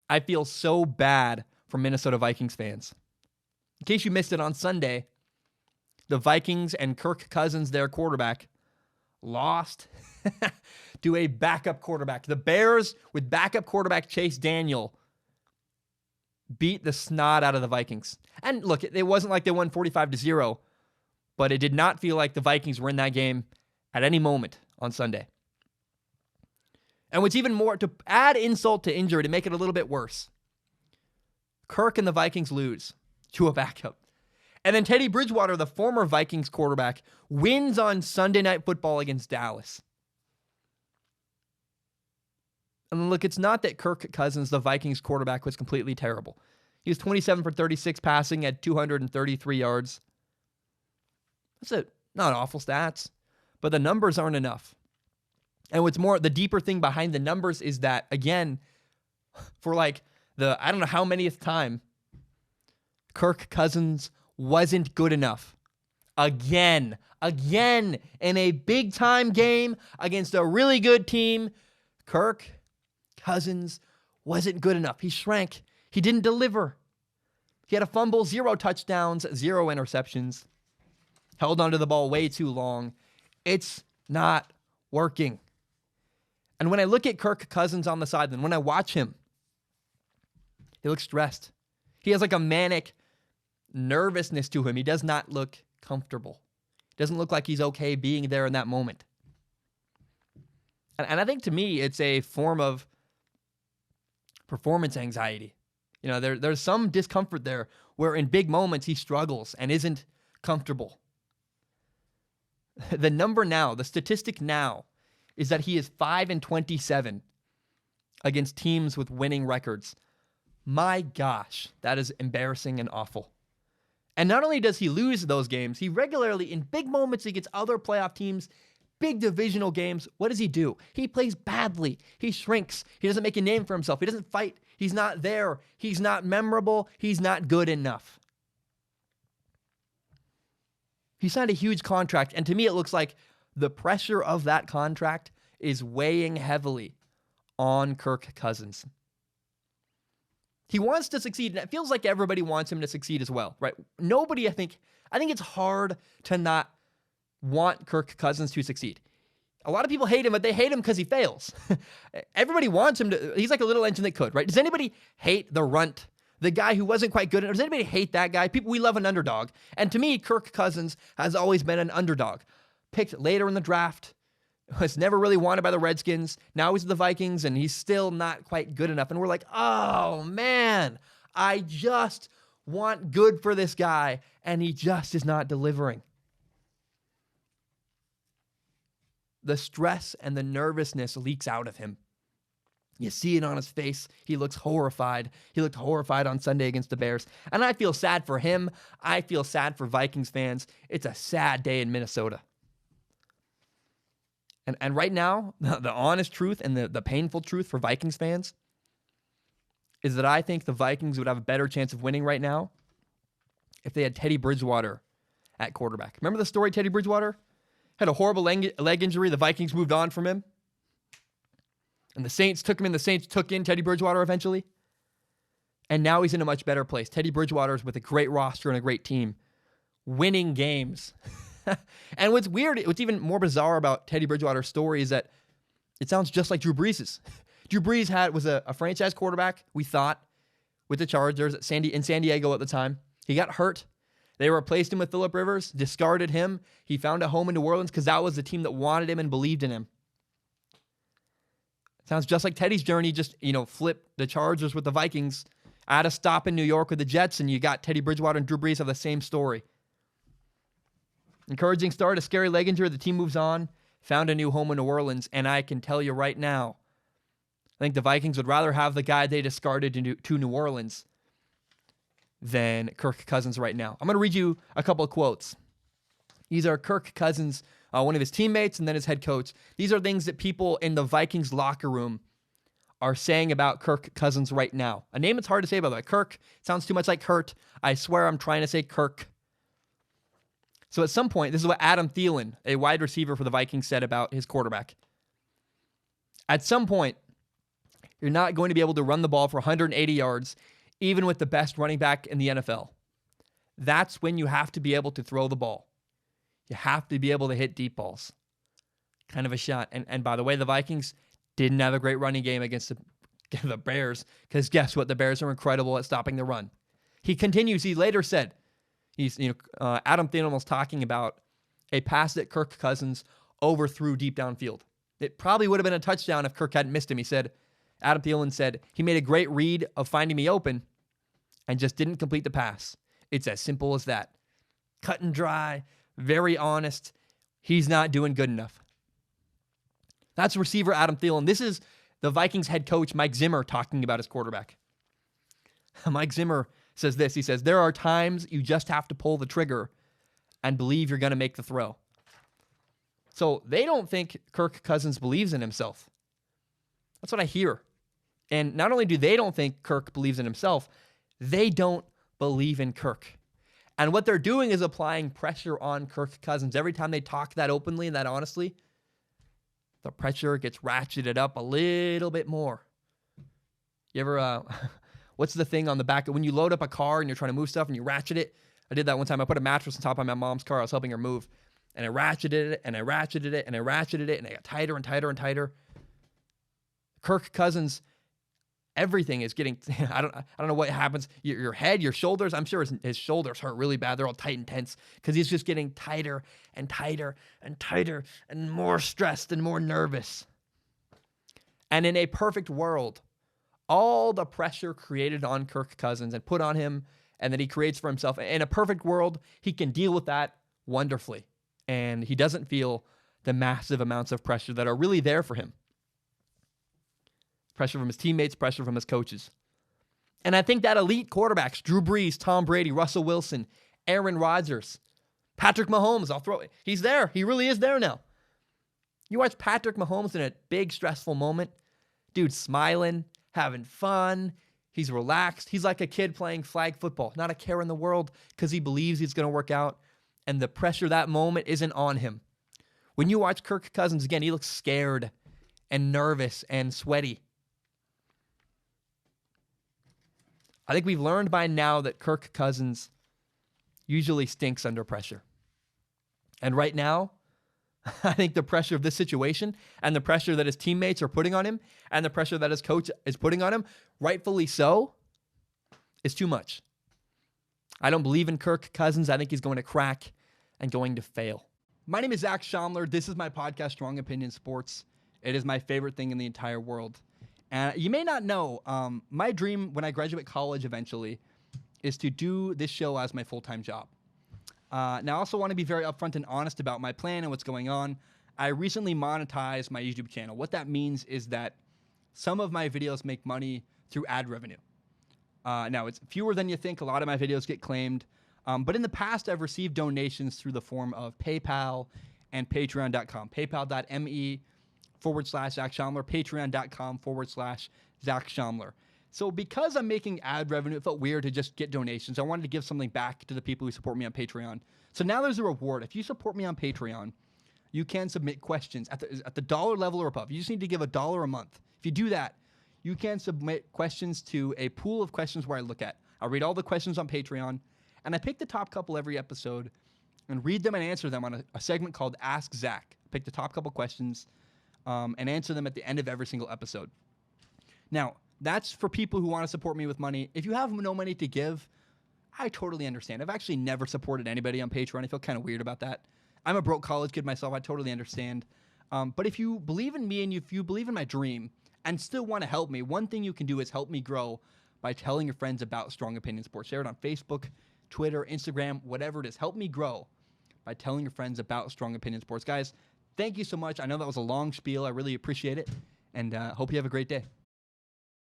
I feel so bad for Minnesota Vikings fans. In case you missed it on Sunday, the Vikings and Kirk Cousins, their quarterback, lost to a backup quarterback. The Bears, with backup quarterback Chase Daniel, beat the snot out of the Vikings. And look, it wasn't like they won 45-0, but it did not feel like the Vikings were in that game at any moment on Sunday. And what's even more, to add insult to injury, to make it a little bit worse, Kirk and the Vikings lose to a backup. And then Teddy Bridgewater, the former Vikings quarterback, wins on Sunday Night Football against Dallas. And look, it's not that Kirk Cousins, the Vikings quarterback, was completely terrible. He was 27 for 36 passing at 233 yards. That's not awful stats, but the numbers aren't enough. And what's more, the deeper thing behind the numbers is that, again, for like I don't know how manyth time, Kirk Cousins wasn't good enough. Again, in a big-time game against a really good team, Kirk Cousins wasn't good enough. He shrank. He didn't deliver. He had a fumble, 0 touchdowns, 0 interceptions. Held onto the ball way too long. It's not working. And when I look at Kirk Cousins on the sideline, when I watch him, he looks stressed. He has like a manic nervousness to him. He does not look comfortable. Doesn't look like he's okay being there in that moment. And I think to me, it's a form of performance anxiety. You know, there's some discomfort there where in big moments he struggles and isn't comfortable. The number now, the statistic now, is that he is 5-27 against teams with winning records. My gosh, that is embarrassing and awful. And not only does he lose those games, he regularly, in big moments against other playoff teams, big divisional games, what does he do? He plays badly. He shrinks. He doesn't make a name for himself. He doesn't fight. He's not there. He's not memorable. He's not good enough. He signed a huge contract, and to me it looks like the pressure of that contract is weighing heavily on Kirk Cousins. He wants to succeed, and it feels like everybody wants him to succeed as well, right? Nobody, I think it's hard to not want Kirk Cousins to succeed. A lot of people hate him, but they hate him because he fails. Everybody wants him to, he's like a little engine that could, right? Does anybody hate the runt, the guy who wasn't quite good? Does anybody hate that guy? We love an underdog. And to me, Kirk Cousins has always been an underdog. Picked later in the draft, was never really wanted by the Redskins. Now he's with the Vikings, and he's still not quite good enough. And we're like, oh, man, I just want good for this guy, and he just is not delivering. The stress and the nervousness leaks out of him. You see it on his face. He looks horrified. He looked horrified on Sunday against the Bears. And I feel sad for him. I feel sad for Vikings fans. It's a sad day in Minnesota. And right now, the honest truth and the painful truth for Vikings fans is that I think the Vikings would have a better chance of winning right now if they had Teddy Bridgewater at quarterback. Remember the story, Teddy Bridgewater? Had a horrible leg injury. The Vikings moved on from him. And the Saints took him in. The Saints took in Teddy Bridgewater eventually. And now he's in a much better place. Teddy Bridgewater is with a great roster and a great team, winning games. And what's weird, what's even more bizarre about Teddy Bridgewater's story is that it sounds just like Drew Brees'. Drew Brees was a franchise quarterback, we thought, with the Chargers in San Diego at the time. He got hurt. They replaced him with Phillip Rivers, discarded him. He found a home in New Orleans because that was the team that wanted him and believed in him. Sounds just like Teddy's journey, just, flip the Chargers with the Vikings, add a stop in New York with the Jets, and you got Teddy Bridgewater and Drew Brees have the same story. Encouraging start, a scary leg injury, the team moves on, found a new home in New Orleans, and I can tell you right now, I think the Vikings would rather have the guy they discarded to New Orleans than Kirk Cousins right now. I'm going to read you a couple of quotes. These are Kirk Cousins, one of his teammates, and then his head coach. These are things that people in the Vikings locker room are saying about Kirk Cousins right now. A name that's hard to say, by the way. Kirk sounds too much like Kurt. I swear I'm trying to say Kirk. So at some point, this is what Adam Thielen, a wide receiver for the Vikings, said about his quarterback. At some point, You're not going to be able to run the ball for 180 yards, even with the best running back in the NFL. That's when you have to be able to throw the ball. You have to be able to hit deep balls. Kind of a shot. And by the way, the Vikings didn't have a great running game against the Bears, because guess what? The Bears are incredible at stopping the run. He continues. He later said, Adam Thielen was talking about a pass that Kirk Cousins overthrew deep downfield. It probably would have been a touchdown if Kirk hadn't missed him. Adam Thielen said, he made a great read of finding me open and just didn't complete the pass. It's as simple as that. Cut and dry, very honest. He's not doing good enough. That's receiver Adam Thielen. This is the Vikings head coach, Mike Zimmer, talking about his quarterback. Mike Zimmer says this. He says, there are times you just have to pull the trigger and believe you're going to make the throw. So they don't think Kirk Cousins believes in himself. That's what I hear. And not only do they don't think Kirk believes in himself, they don't believe in Kirk. And what they're doing is applying pressure on Kirk Cousins. Every time they talk that openly and that honestly, the pressure gets ratcheted up a little bit more. You ever, what's the thing on the back? When you load up a car and you're trying to move stuff and you ratchet it? I did that one time. I put a mattress on top of my mom's car. I was helping her move. And I ratcheted it, and I ratcheted it, and I ratcheted it, and it got tighter and tighter and tighter. Kirk Cousins, everything is getting, I don't know what happens. Your head, your shoulders, I'm sure his shoulders hurt really bad. They're all tight and tense because he's just getting tighter and tighter and tighter and more stressed and more nervous. And in a perfect world, all the pressure created on Kirk Cousins and put on him and that he creates for himself, in a perfect world, he can deal with that wonderfully. And he doesn't feel the massive amounts of pressure that are really there for him. Pressure from his teammates, pressure from his coaches. And I think that elite quarterbacks, Drew Brees, Tom Brady, Russell Wilson, Aaron Rodgers, Patrick Mahomes, he's there. He really is there now. You watch Patrick Mahomes in a big stressful moment, dude smiling, having fun. He's relaxed. He's like a kid playing flag football, not a care in the world because he believes he's going to work out. And the pressure that moment isn't on him. When you watch Kirk Cousins, again, he looks scared and nervous and sweaty. I think we've learned by now that Kirk Cousins usually stinks under pressure. And right now, I think the pressure of this situation and the pressure that his teammates are putting on him and the pressure that his coach is putting on him, rightfully so, is too much. I don't believe in Kirk Cousins. I think he's going to crack and going to fail. My name is Zach Schaumler. This is my podcast, Strong Opinion Sports. It is my favorite thing in the entire world. And you may not know, my dream when I graduate college eventually is to do this show as my full-time job. Now, I also want to be very upfront and honest about my plan and what's going on. I recently monetized my YouTube channel. What that means is that some of my videos make money through ad revenue. Now, it's fewer than you think. A lot of my videos get claimed. But in the past, I've received donations through the form of PayPal and Patreon.com. PayPal.me/Zach Schaumler, Patreon.com/Zach Schaumler. So because I'm making ad revenue, it felt weird to just get donations. I wanted to give something back to the people who support me on Patreon. So now there's a reward. If you support me on Patreon, you can submit questions at the dollar level or above. You just need to give $1 a month. If you do that, you can submit questions to a pool of questions where I look at. I'll read all the questions on Patreon, and I pick the top couple every episode and read them and answer them on a segment called Ask Zach. Pick the top couple questions and answer them at the end of every single episode. Now, that's for people who want to support me with money. If you have no money to give, I totally understand. I've actually never supported anybody on Patreon. I feel kind of weird about that. I'm a broke college kid myself. I totally understand. But if you believe in me and if you believe in my dream and still want to help me, one thing you can do is help me grow by telling your friends about Strong Opinion Sports. Share it on Facebook, Twitter, Instagram, whatever it is. Help me grow by telling your friends about Strong Opinion Sports. Guys, thank you so much. I know that was a long spiel. I really appreciate it. And hope you have a great day.